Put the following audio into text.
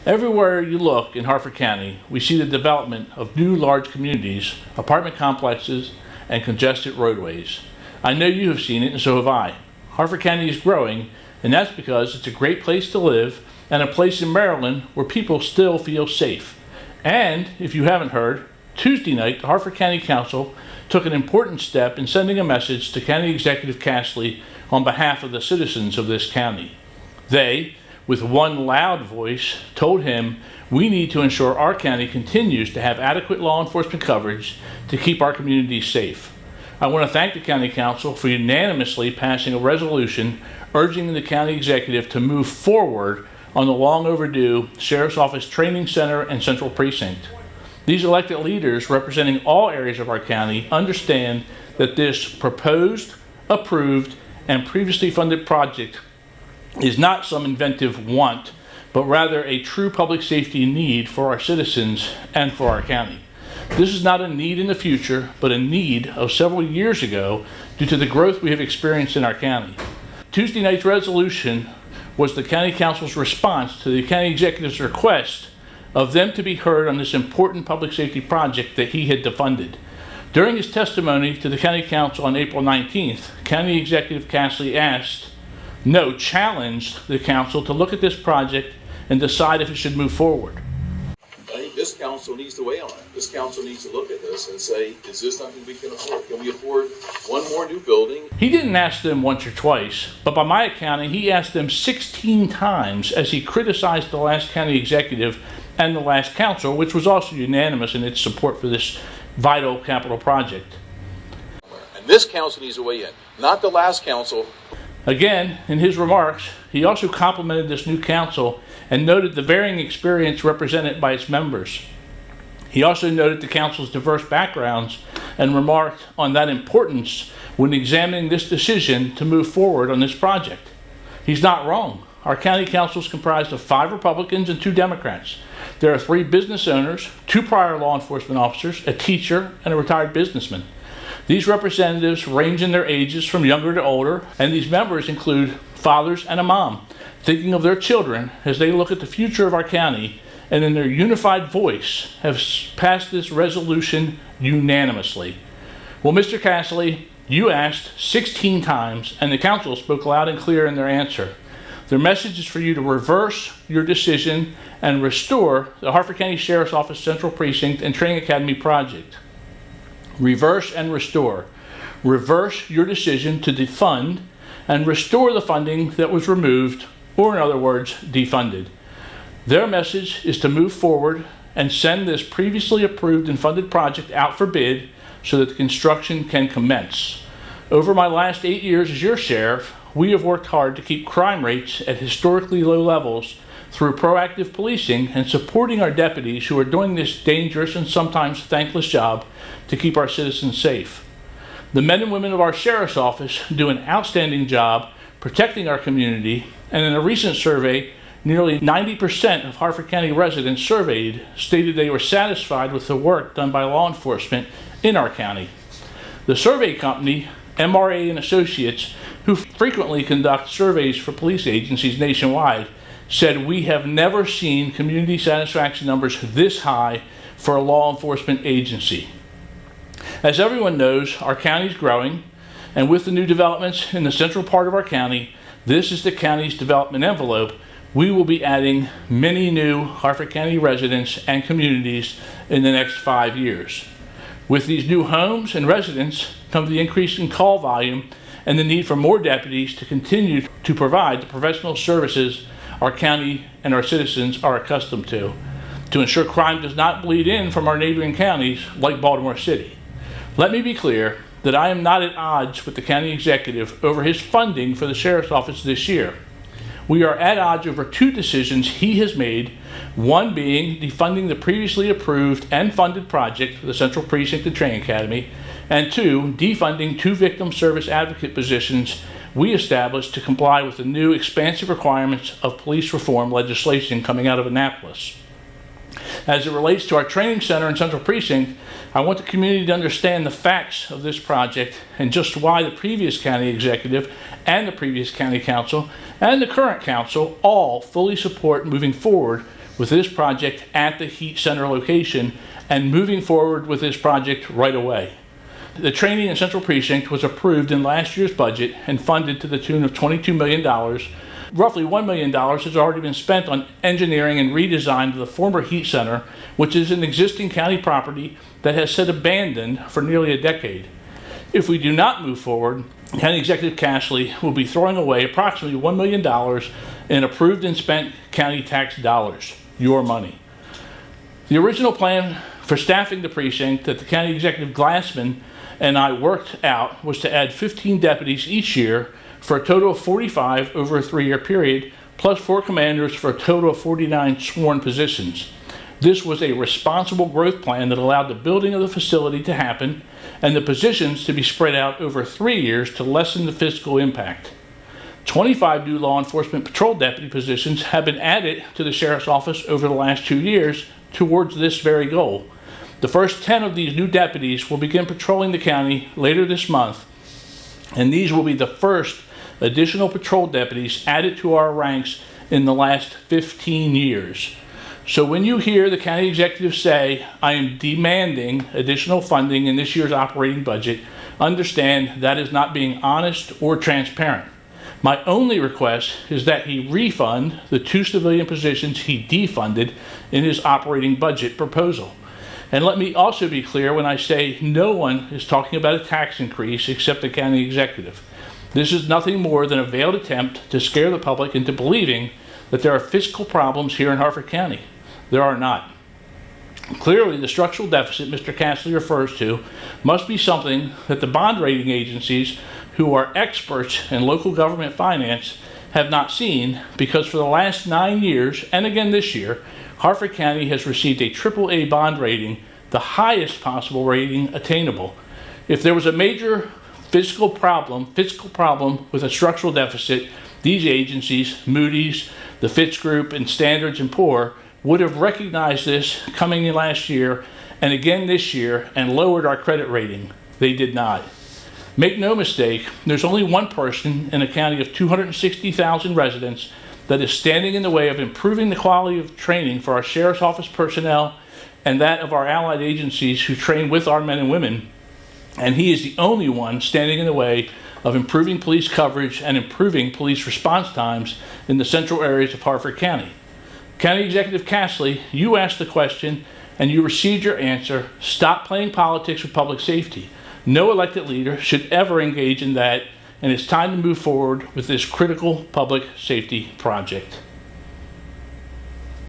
Everywhere you look in Harford County, we see the development of new large communities, apartment complexes, and congested roadways. I know you have seen it, and so have I. Harford County is growing, and that's because it's a great place to live and a place in Maryland where people still feel safe. And, if you haven't heard, Tuesday night, the Harford County Council took an important step in sending a message to County Executive Castley on behalf of the citizens of this county. They, with one loud voice, told him we need to ensure our county continues to have adequate law enforcement coverage to keep our communities safe. I want to thank the County Council for unanimously passing a resolution urging the County Executive to move forward on the long overdue Sheriff's Office Training Center and Central Precinct. These elected leaders representing all areas of our county understand that this proposed, approved, and previously funded project is not some inventive want, but rather a true public safety need for our citizens and for our county. This is not a need in the future, but a need of several years ago due to the growth we have experienced in our county. Tuesday night's resolution was the County Council's response to the County Executive's request of them to be heard on this important public safety project that he had defunded. During his testimony to the County Council on April 19th, County Executive Castley challenged the council to look at this project and decide if it should move forward. I think this council needs to weigh on it. This council needs to look at this and say, is this something we can afford? Can we afford one more new building? He didn't ask them once or twice, but by my accounting, he asked them 16 times as he criticized the last county executive and the last council, which was also unanimous in its support for this vital capital project. And this council needs to weigh in, not the last council. Again, in his remarks, he also complimented this new council and noted the varying experience represented by its members. He also noted the council's diverse backgrounds and remarked on that importance when examining this decision to move forward on this project. He's not wrong. Our county council is comprised of 5 Republicans and 2 Democrats. There are 3 business owners, 2 prior law enforcement officers, a teacher, and a retired businessman. These representatives range in their ages from younger to older, and these members include fathers and a mom, thinking of their children as they look at the future of our county, and in their unified voice have passed this resolution unanimously. Well, Mr. Castley, you asked 16 times, and the council spoke loud and clear in their answer. Their message is for you to reverse your decision and restore the Harford County Sheriff's Office Central Precinct and Training Academy project. Reverse and restore. Reverse your decision to defund and restore the funding that was removed, or in other words, defunded. Their message is to move forward and send this previously approved and funded project out for bid so that the construction can commence. Over my last 8 years as your sheriff, we have worked hard to keep crime rates at historically low levels through proactive policing and supporting our deputies who are doing this dangerous and sometimes thankless job to keep our citizens safe. The men and women of our sheriff's office do an outstanding job protecting our community, and in a recent survey, nearly 90% of Harford County residents surveyed stated they were satisfied with the work done by law enforcement in our county. The survey company, MRA and Associates, who frequently conduct surveys for police agencies nationwide, said we have never seen community satisfaction numbers this high for a law enforcement agency. As everyone knows, our county is growing, and with the new developments in the central part of our county, this is the county's development envelope. We will be adding many new Harford County residents and communities in the next 5 years. With these new homes and residents come the increase in call volume and the need for more deputies to continue to provide the professional services our county and our citizens are accustomed to ensure crime does not bleed in from our neighboring counties like Baltimore City. Let me be clear that I am not at odds with the county executive over his funding for the sheriff's office this year. We are at odds over 2 decisions he has made, one being defunding the previously approved and funded project for the Central Precinct and Training Academy, and 2, defunding 2 victim service advocate positions we established to comply with the new expansive requirements of police reform legislation coming out of Annapolis. As it relates to our training center in Central Precinct, I want the community to understand the facts of this project and just why the previous county executive and the previous county council and the current council all fully support moving forward with this project at the heat center location and moving forward with this project right away. The training in Central Precinct was approved in last year's budget and funded to the tune of $22 million. Roughly $1 million has already been spent on engineering and redesign of the former heat center, which is an existing county property that has sat abandoned for nearly a decade. If we do not move forward, County Executive Cashley will be throwing away approximately $1 million in approved and spent county tax dollars, your money. The original plan for staffing the precinct that the County Executive Glassman and I worked out was to add 15 deputies each year for a total of 45 over a 3-year period, plus 4 commanders for a total of 49 sworn positions. This was a responsible growth plan that allowed the building of the facility to happen and the positions to be spread out over 3 years to lessen the fiscal impact. 25 new law enforcement patrol deputy positions have been added to the sheriff's office over the last 2 years towards this very goal. The first 10 of these new deputies will begin patrolling the county later this month, and these will be the first additional patrol deputies added to our ranks in the last 15 years. So when you hear the county executive say, I am demanding additional funding in this year's operating budget, understand that is not being honest or transparent. My only request is that he refund the 2 civilian positions he defunded in his operating budget proposal. And let me also be clear when I say no one is talking about a tax increase except the county executive. This is nothing more than a veiled attempt to scare the public into believing that there are fiscal problems here in Harford County. There are not. Clearly, the structural deficit Mr. Castley refers to must be something that the bond rating agencies, who are experts in local government finance, have not seen, because for the last 9 years, and again this year, Harford County has received a AAA bond rating, the highest possible rating attainable. If there was a major fiscal problem with a structural deficit, these agencies, Moody's, the Fitch Group, and Standards & Poor, would have recognized this coming in last year and again this year and lowered our credit rating. They did not. Make no mistake, there's only one person in a county of 260,000 residents that is standing in the way of improving the quality of training for our sheriff's office personnel and that of our allied agencies who train with our men and women. And he is the only one standing in the way of improving police coverage and improving police response times in the central areas of Harford County. County Executive Castley, you asked the question and you received your answer. Stop playing politics with public safety. No elected leader should ever engage in that, and it's time to move forward with this critical public safety project.